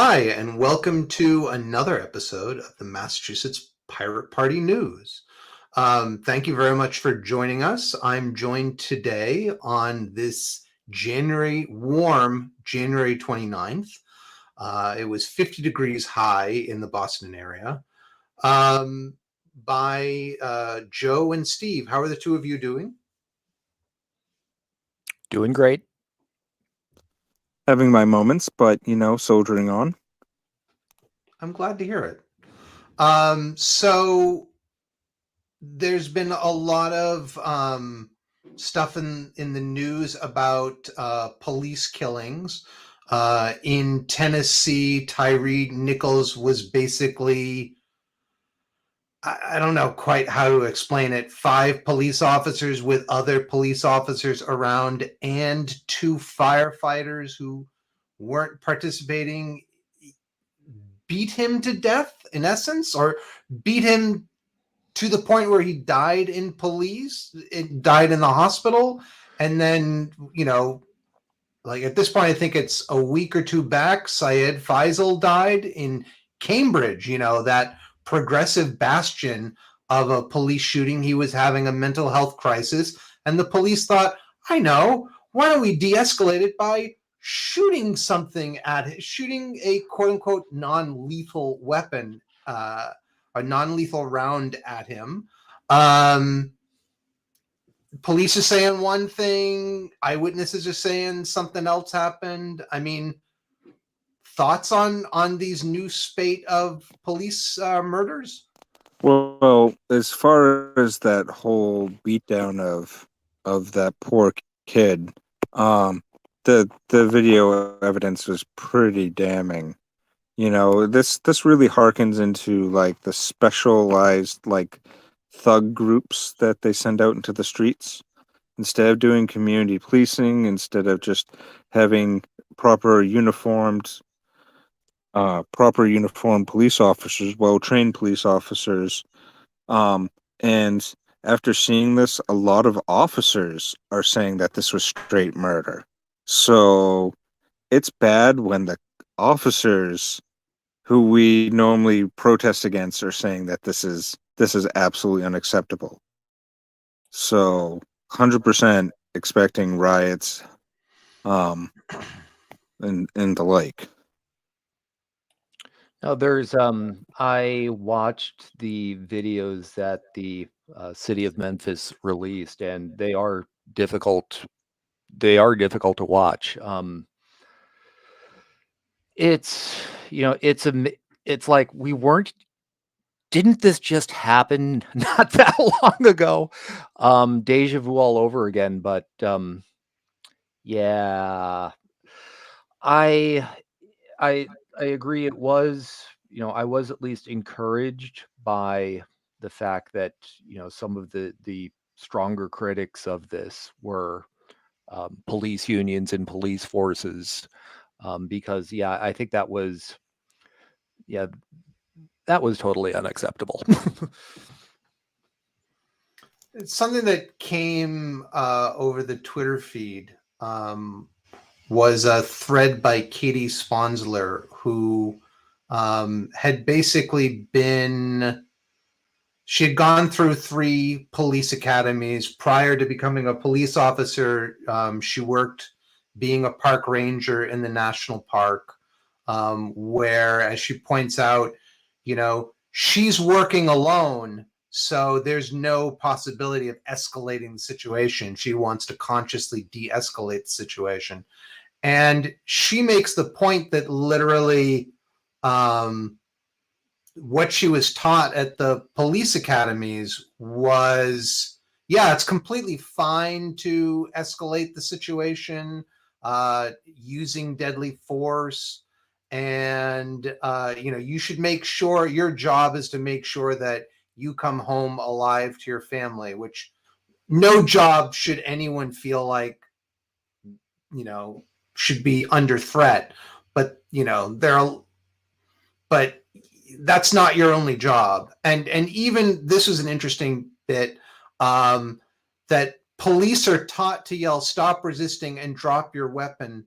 Hi, and welcome to another episode of the Massachusetts Pirate Party News. Thank you very much for joining us. I'm joined today on this warm January 29th. It was 50 degrees high in the Boston area. By Joe and Steve. How are the two of you doing? Doing great. Having my moments, but soldiering on. I'm glad to hear it. So there's been a lot of stuff in the news about police killings. In Tennessee, Tyree Nichols was basically, I don't know quite how to explain it, 5 police officers with other police officers around and 2 firefighters who weren't participating beat him to death, in essence, or beat him to the point where he died in the hospital. And then, like at this point, I think it's a week or two back, Sayed Faisal died in Cambridge, that progressive bastion of a police shooting. He was having a mental health crisis, and the police thought, I know, why don't we de-escalate it by shooting a quote unquote non-lethal weapon, a non-lethal round at him. Police are saying one thing, eyewitnesses are saying something else happened. I mean, thoughts on these new spate of police murders? Well, as far as that whole beatdown of that poor kid, the video evidence was pretty damning. This really harkens into like the specialized like thug groups that they send out into the streets instead of doing community policing, instead of just having proper uniformed police officers, well trained police officers. And after seeing this, a lot of officers are saying that this was straight murder. So it's bad when the officers who we normally protest against are saying that this is absolutely unacceptable. So 100% expecting riots and the like. Now, I watched the videos that the city of Memphis released, and they are difficult. They are difficult to watch. It's, it's like we weren't. Didn't this just happen not that long ago? Deja vu all over again. But yeah, I I I agree. It was, I was at least encouraged by the fact that, some of the stronger critics of this were police unions and police forces, because yeah, I think yeah, that was totally unacceptable. It's something that came over the Twitter feed. Was a thread by Katie Sponsler, who had basically she had gone through 3 police academies. Prior to becoming a police officer, she worked being a park ranger in the national park, where, as she points out, she's working alone, so there's no possibility of escalating the situation. She wants to consciously de-escalate the situation. And she makes the point that literally what she was taught at the police academies was, yeah, it's completely fine to escalate the situation using deadly force. And, you should make sure your job is to make sure that you come home alive to your family, which no job should anyone feel like, should be under threat. But, but that's not your only job. And even this was an interesting bit, that police are taught to yell, stop resisting and drop your weapon.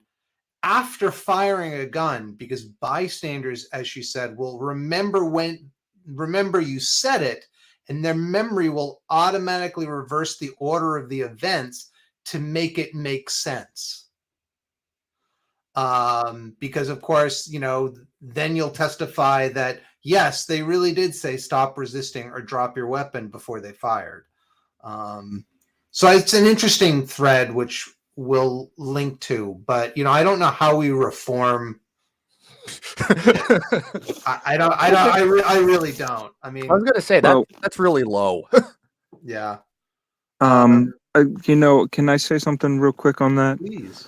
after firing a gun, because bystanders, as she said, will remember you said it, and their memory will automatically reverse the order of the events to make it make sense. Because of course, then you'll testify that yes, they really did say stop resisting or drop your weapon before they fired. So it's an interesting thread which we'll link to, but I don't know how we reform it. I really don't. I I mean, was going to say Well, that's really low. yeah. can I say something real quick on that? Please.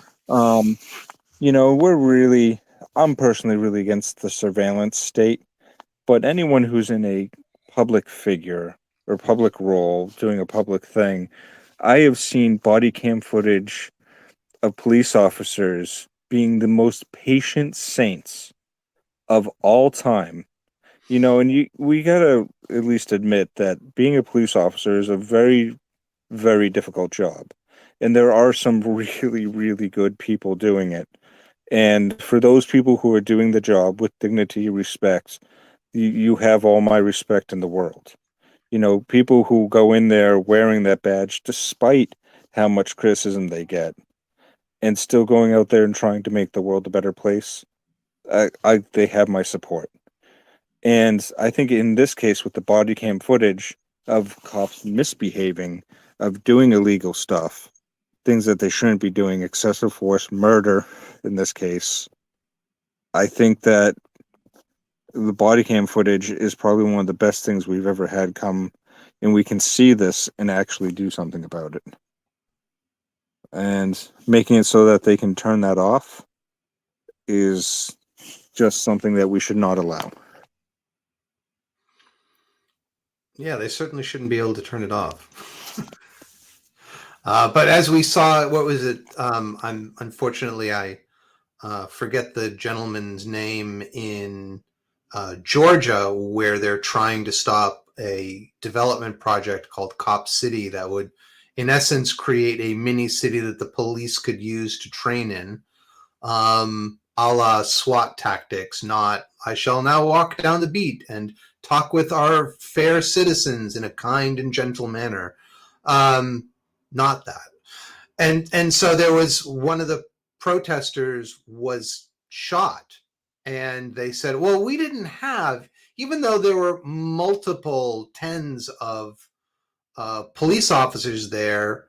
I'm personally really against the surveillance state, but anyone who's in a public figure or public role doing a public thing, I have seen body cam footage of police officers being the most patient saints of all time. And we gotta at least admit that being a police officer is a very, very difficult job. And there are some really, really good people doing it. And for those people who are doing the job with dignity, respect, you have all my respect in the world. People who go in there wearing that badge despite how much criticism they get and still going out there and trying to make the world a better place, they have my support. And I think in this case, with the body cam footage of cops misbehaving, of doing illegal stuff, things that they shouldn't be doing, excessive force, murder in this case, I think that the body cam footage is probably one of the best things we've ever had come, and we can see this and actually do something about it. And making it so that they can turn that off is just something that we should not allow. Yeah, they certainly shouldn't be able to turn it off. But as we saw, what was it? Unfortunately, I forget the gentleman's name in Georgia, where they're trying to stop a development project called Cop City that would, in essence, create a mini city that the police could use to train in, a la SWAT tactics, not I shall now walk down the beat and talk with our fair citizens in a kind and gentle manner. Not that. And so there was one of the protesters was shot, and they said, well, we didn't have, even though there were multiple tens of police officers there,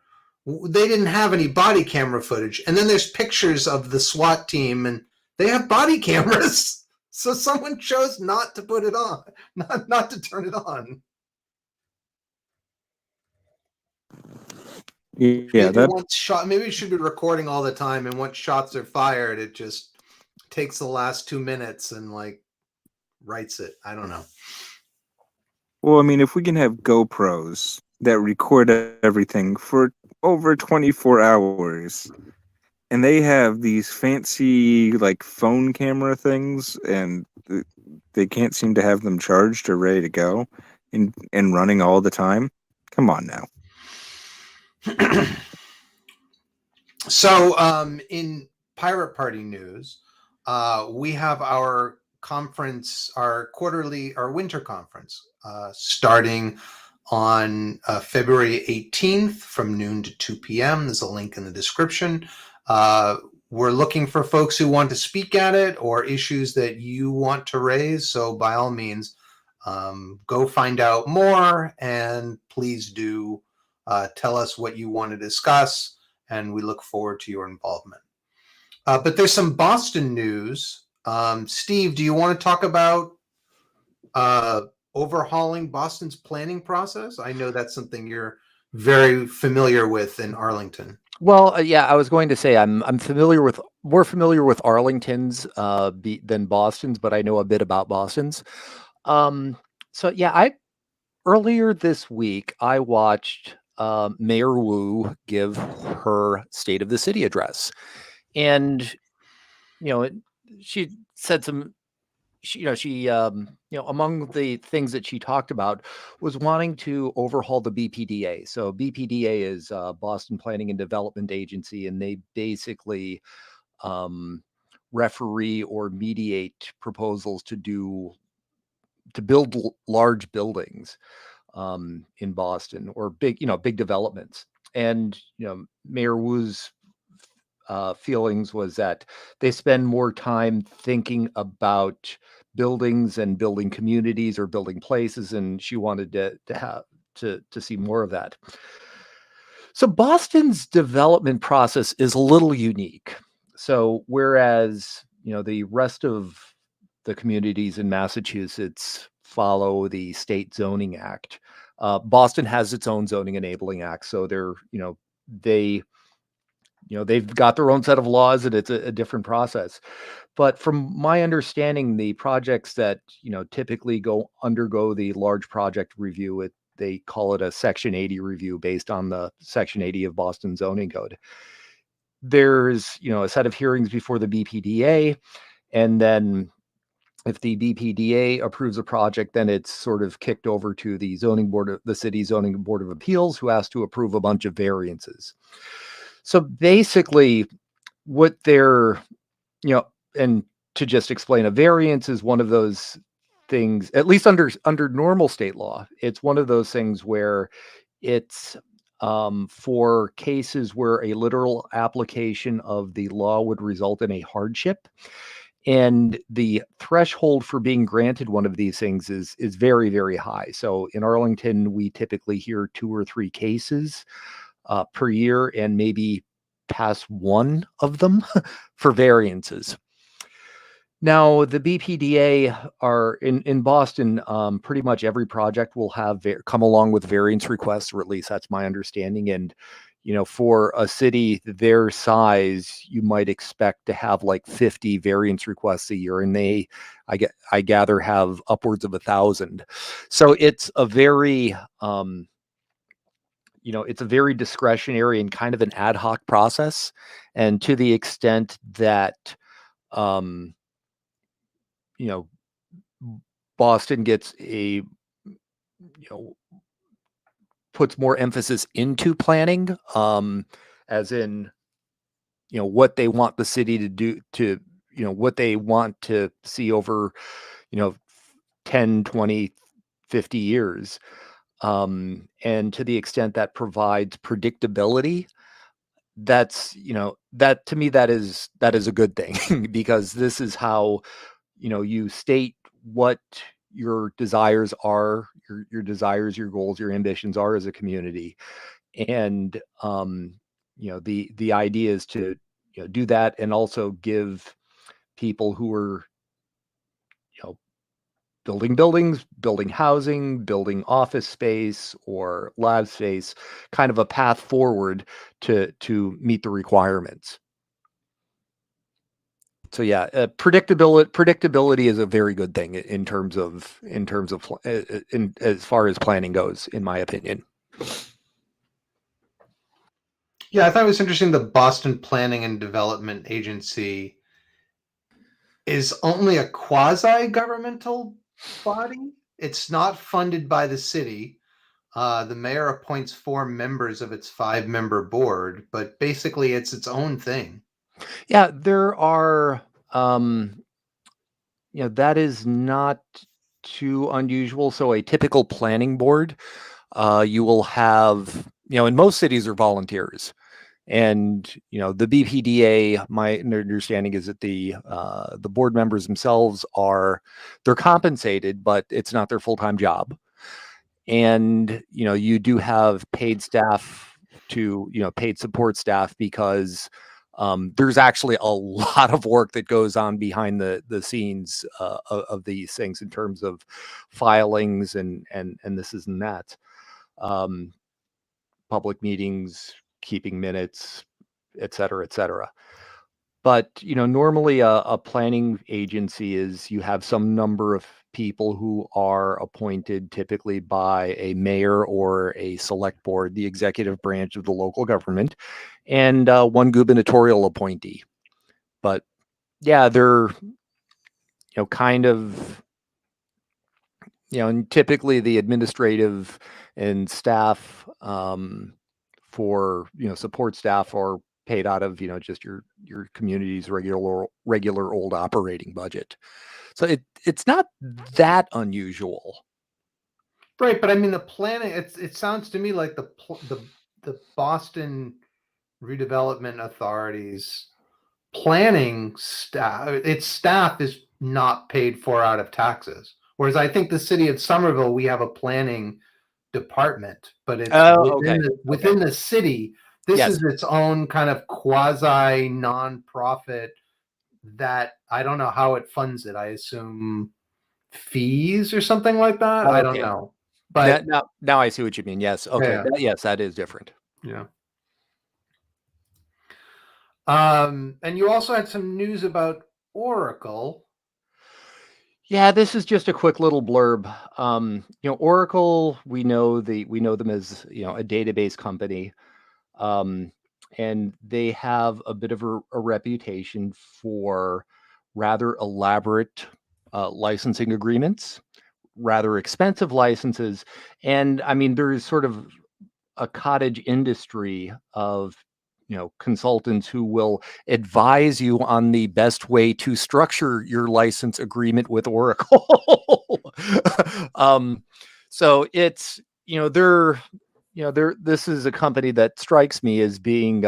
they didn't have any body camera footage. And then there's pictures of the SWAT team, and they have body cameras. So someone chose not to put it on, not to turn it on. Yeah, Maybe it should be recording all the time, and once shots are fired, it just takes the last 2 minutes and writes it. I don't know. Well, I mean, if we can have GoPros that record everything for over 24 hours, and they have these fancy phone camera things, and they can't seem to have them charged or ready to go and running all the time. Come on now. So, in Pirate Party news, we have our conference, our winter conference, starting on February 18th from noon to 2 p.m. There's a link in the description. We're looking for folks who want to speak at it or issues that you want to raise. So by all means, go find out more, and please do tell us what you want to discuss, and we look forward to your involvement. But there's some Boston news. Steve, do you want to talk about overhauling Boston's planning process? I know that's something you're very familiar with in Arlington. Well, yeah, I was going to say I'm more familiar with Arlington's than Boston's, but I know a bit about Boston's. So yeah, I earlier this week I watched Mayor Wu give her State of the City address, and she said some. She among the things that she talked about was wanting to overhaul the BPDA. So BPDA is Boston Planning and Development Agency, and they basically referee or mediate proposals to build large buildings in Boston, or big developments. And Mayor Wu's feelings was that they spend more time thinking about buildings and building communities or building places, and she wanted to see more of that. So Boston's development process is a little unique. So whereas the rest of the communities in Massachusetts follow the state zoning act, Boston has its own zoning enabling act. So they they've got their own set of laws, and it's a different process. But from my understanding, the projects that typically undergo the large project review, they call it a Section 80 review based on the Section 80 of Boston zoning code. There's a set of hearings before the BPDA, and then if the BPDA approves a project, then it's sort of kicked over to the city zoning board of appeals, who has to approve a bunch of variances. So basically, what they're, and to just explain, a variance is one of those things, at least under normal state law, it's one of those things where it's for cases where a literal application of the law would result in a hardship. And the threshold for being granted one of these things is very, very high. So in Arlington, we typically hear 2 or 3 cases per year, and maybe pass one of them for variances. Now, the BPDA are in Boston. Pretty much every project will have come along with variance requests, or at least that's my understanding. And for a city their size, you might expect to have like 50 variance requests a year, and I gather, have upwards of 1,000. So it's a very it's a very discretionary and kind of an ad hoc process. And to the extent that, um, you know, Boston gets puts more emphasis into planning, as in, what they want the city to do, what they want to see over, you know, 10, 20, 50 years. And to the extent that provides predictability, that's that to me, that is a good thing because this is how you state what your desires are, your desires, your goals, your ambitions are as a community. And the idea is to do that, and also give people who are you know building buildings, building housing, building office space or lab space, kind of a path forward to meet the requirements. So yeah, predictability is a very good thing in terms of in as far as planning goes, in my opinion. Yeah, I thought it was interesting. The Boston Planning and Development Agency is only a quasi-governmental body. It's not funded by the city. The mayor appoints 4 members of its 5-member board, but basically it's its own thing. Yeah, there are, that is not too unusual. So a typical planning board, you will have, in most cities are volunteers. And the BPDA, my understanding is that the board members themselves they're compensated, but it's not their full-time job. And you do have paid staff paid support staff, because there's actually a lot of work that goes on behind the scenes of these things, in terms of filings and this is and that, um, public meetings, keeping minutes, et cetera, et cetera. But normally a planning agency is, you have some number of people who are appointed typically by a mayor or a select board, the executive branch of the local government, and one gubernatorial appointee. But yeah, they're kind of and typically the administrative and staff, for support staff, are paid out of just your community's regular old operating budget. So it's not that unusual. Right, but I mean the planning. It sounds to me like the Boston Redevelopment Authority's planning staff, its staff is not paid for out of taxes. Whereas I think the city of Somerville, we have a planning department, but it's Oh, okay. within the city. This Yes. is its own kind of quasi nonprofit that I don't know how it funds it. I assume fees or something like that. I don't Okay. know. But Now I see what you mean. Yes. Okay. yeah, Yes, that is different. yeah. And you also had some news about Oracle. Yeah, this is just a quick little blurb. Oracle, we know them as a database company, um, and they have a bit of a reputation for rather elaborate licensing agreements, rather expensive licenses, and I mean there is sort of a cottage industry of consultants who will advise you on the best way to structure your license agreement with Oracle. um, so it's they're this is a company that strikes me as being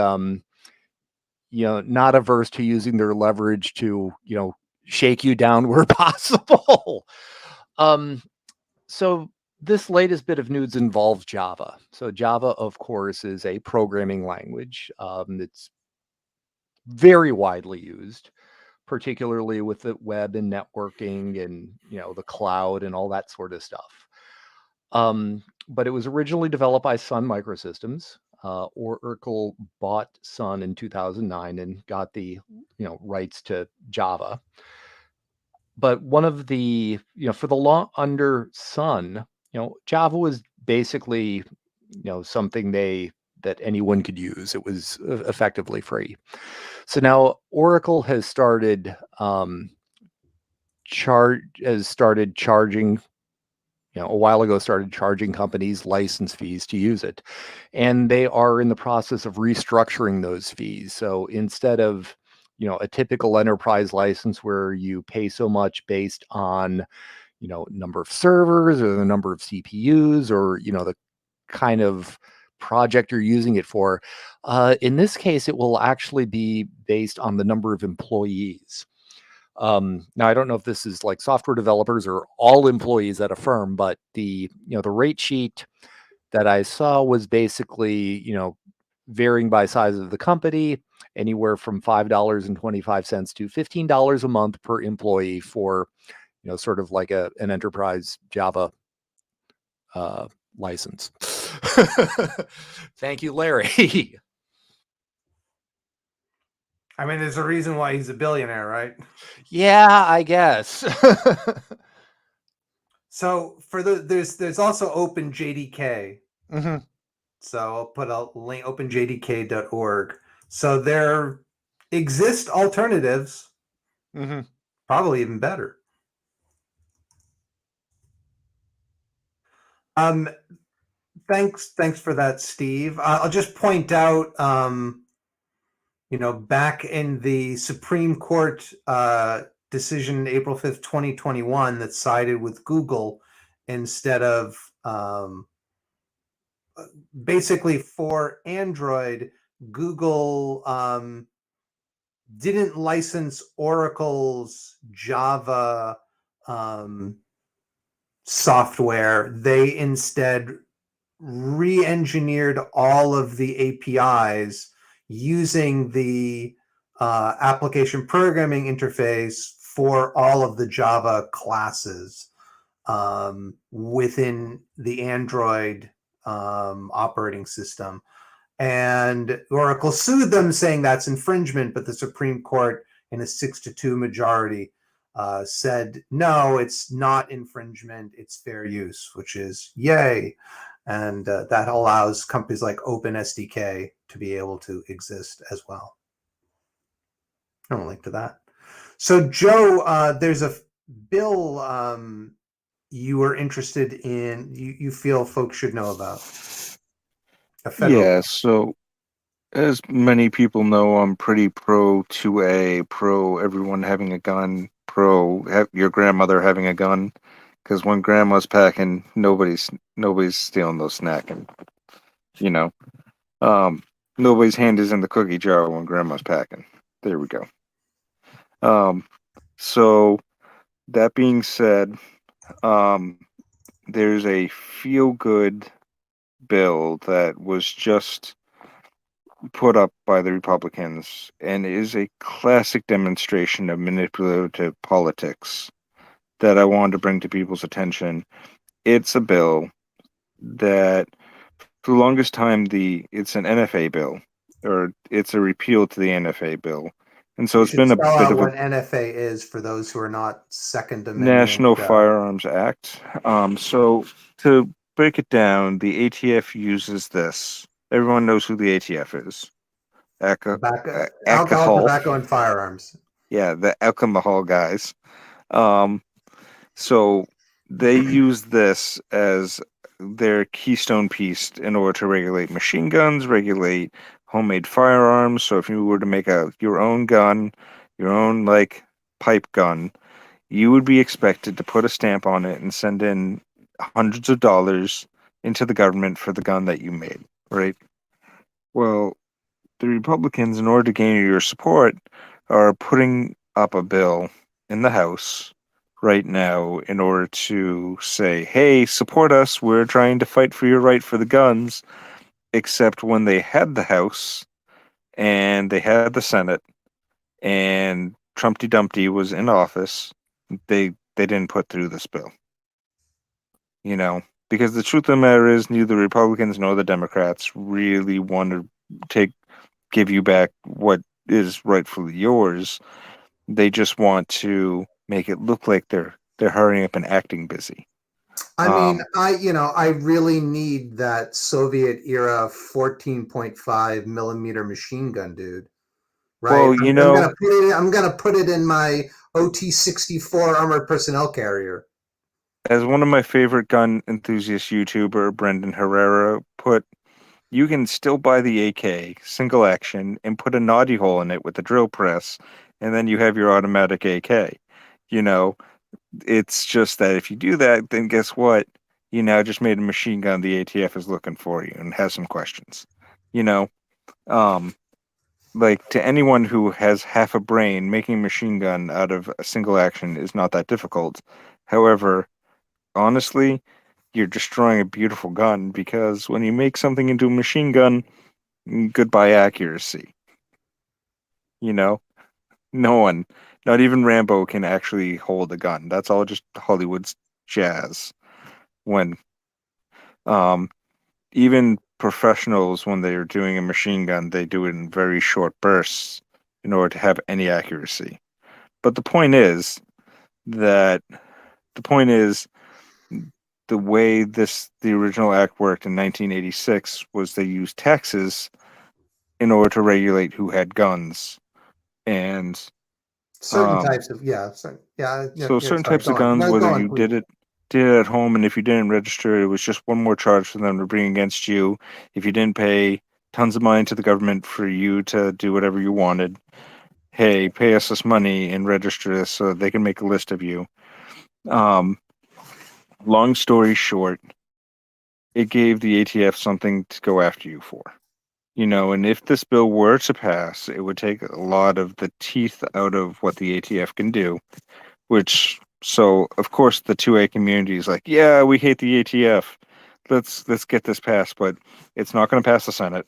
not averse to using their leverage to shake you down where possible. um, so this latest bit of news involves Java. So Java, of course, is a programming language that's very widely used, particularly with the web and networking and the cloud and all that sort of stuff. But it was originally developed by Sun Microsystems. Oracle bought Sun in 2009 and got the rights to Java. But one of the for the law under Sun, Java was basically something that anyone could use. It was effectively free. So now Oracle has started charging a while ago started charging companies license fees to use it, and they are in the process of restructuring those fees. So instead of a typical enterprise license where you pay so much based on number of servers or the number of CPUs or the kind of project you're using it for, in this case it will actually be based on the number of employees. Now I don't know if this is like software developers or all employees at a firm, but the rate sheet that I saw was basically varying by size of the company, anywhere from $5.25 to $15 a month per employee for sort of like an enterprise Java license. Thank you, Larry. I mean, there's a reason why he's a billionaire, right? Yeah, I guess. So there's also OpenJDK. Hmm. So I'll put a link, openjdk.org. So there exist alternatives, Hmm. probably even better. Um, thanks for that, Steve. I'll just point out, back in the Supreme Court decision, April 5th, 2021, that sided with Google instead of basically for Android, Google didn't license Oracle's Java um, software. They instead re-engineered all of the APIs using the application programming interface for all of the Java classes within the Android operating system. And Oracle sued them, saying that's infringement, but the Supreme Court, in a 6-2 majority, said, no, it's not infringement, it's fair use, which is yay. And that allows companies like OpenSDK to be able to exist as well. I'll link to that. So, Joe, there's a bill you were interested in, you feel folks should know about. A federal Yeah, so As many people know, I'm pretty pro 2A, pro everyone having a gun, pro your grandmother having a gun. Because when grandma's packing, nobody's stealing those snacking. You know, um, nobody's hand is in the cookie jar when grandma's packing. There we go. Um, so that being said, um, there's a feel good bill that was just put up by the Republicans and is a classic demonstration of manipulative politics that I wanted to bring to people's attention. It's a bill that, for the longest time, it's an NFA bill, or it's a repeal to the NFA bill, and so You it's should been a spell bit out of a what NFA is for those who are not Second Amendment. National Firearms Act. So to break it down, the ATF uses this. Everyone knows who the ATF is. Alcohol, Alcohol. tobacco, and firearms. Yeah, the alcohol guys. Um, so they use this as their keystone piece in order to regulate machine guns, regulate homemade firearms. So if you were to make your own gun, your own like pipe gun, you would be expected to put a stamp on it and send in hundreds of dollars into the government for the gun that you made, right? Well, the Republicans, in order to gain your support, are putting up a bill in the House right now in order to say, hey, support us. We're trying to fight for your right for the guns. Except when they had the House and they had the Senate and Trumpty Dumpty was in office, they didn't put through this bill. You know, because the truth of the matter is neither Republicans nor the Democrats really want to give you back what is rightfully yours. They just want to make it look like they're hurrying up and acting busy. I mean, I really need that Soviet era 14.5 millimeter machine gun, dude. Right? Well, I'm gonna put it in my OT-64 armored personnel carrier. as one of my favorite gun enthusiast YouTuber, Brendan Herrera, put, you can still buy the AK single action and put a naughty hole in it with a drill press, and then you have your automatic AK. You know, it's just that if you do that, then guess what? You now just made a machine gun the ATF is looking for you and has some questions. You know, um, like to anyone who has half a brain, making a machine gun out of a single action is not that difficult. However, honestly, you're destroying a beautiful gun because when you make something into a machine gun, goodbye accuracy. You know, no one, not even Rambo, can actually hold a gun. That's all just Hollywood's jazz. When um, even professionals, when they're doing a machine gun, they do it in very short bursts in order to have any accuracy. But that the point is the way the original act worked in 1986 was they used taxes in order to regulate who had guns, and Certain um, types of yeah, so certain sorry, types go of on. guns, No, go whether on, you please. did it at home, and if you didn't register, it was just one more charge for them to bring against you. If you didn't pay tons of money to the government for you to do whatever you wanted, hey, pay us this money and register this so they can make a list of you. Um, long story short, it gave the ATF something to go after you for. You know, and if this bill were to pass, it would take a lot of the teeth out of what the ATF can do, which so of course the 2A community is like, yeah, we hate the ATF. Let's get this passed, but it's not going to pass the Senate.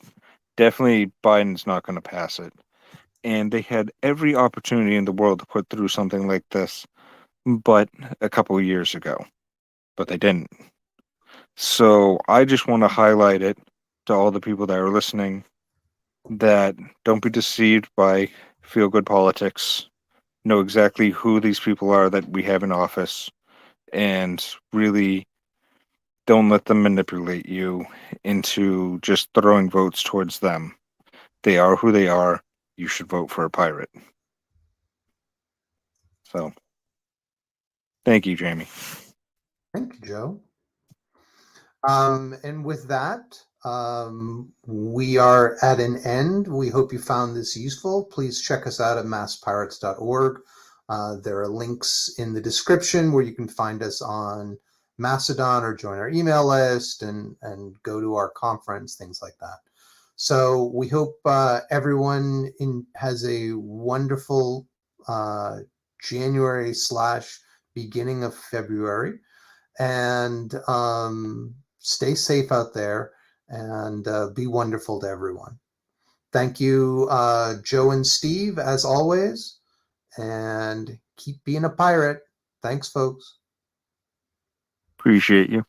Definitely Biden's not going to pass it. And they had every opportunity in the world to put through something like this, but a couple of years ago, but they didn't. So I just want to highlight it to all the people that are listening that don't be deceived by feel good politics. Know exactly who these people are that we have in office and really don't let them manipulate you into just throwing votes towards them. They are who they are. You should vote for a pirate. So, thank you, Jamie. Thank you, Joe. And with that, We are at an end. We hope you found this useful. Please check us out at masspirates.org. There are links in the description where you can find us on Mastodon or join our email list and go to our conference, things like that. So we hope everyone has a wonderful January / beginning of February, and stay safe out there, and be wonderful to everyone. Thank you, Joe and Steve, as always, and keep being a pirate. Thanks, folks. Appreciate you.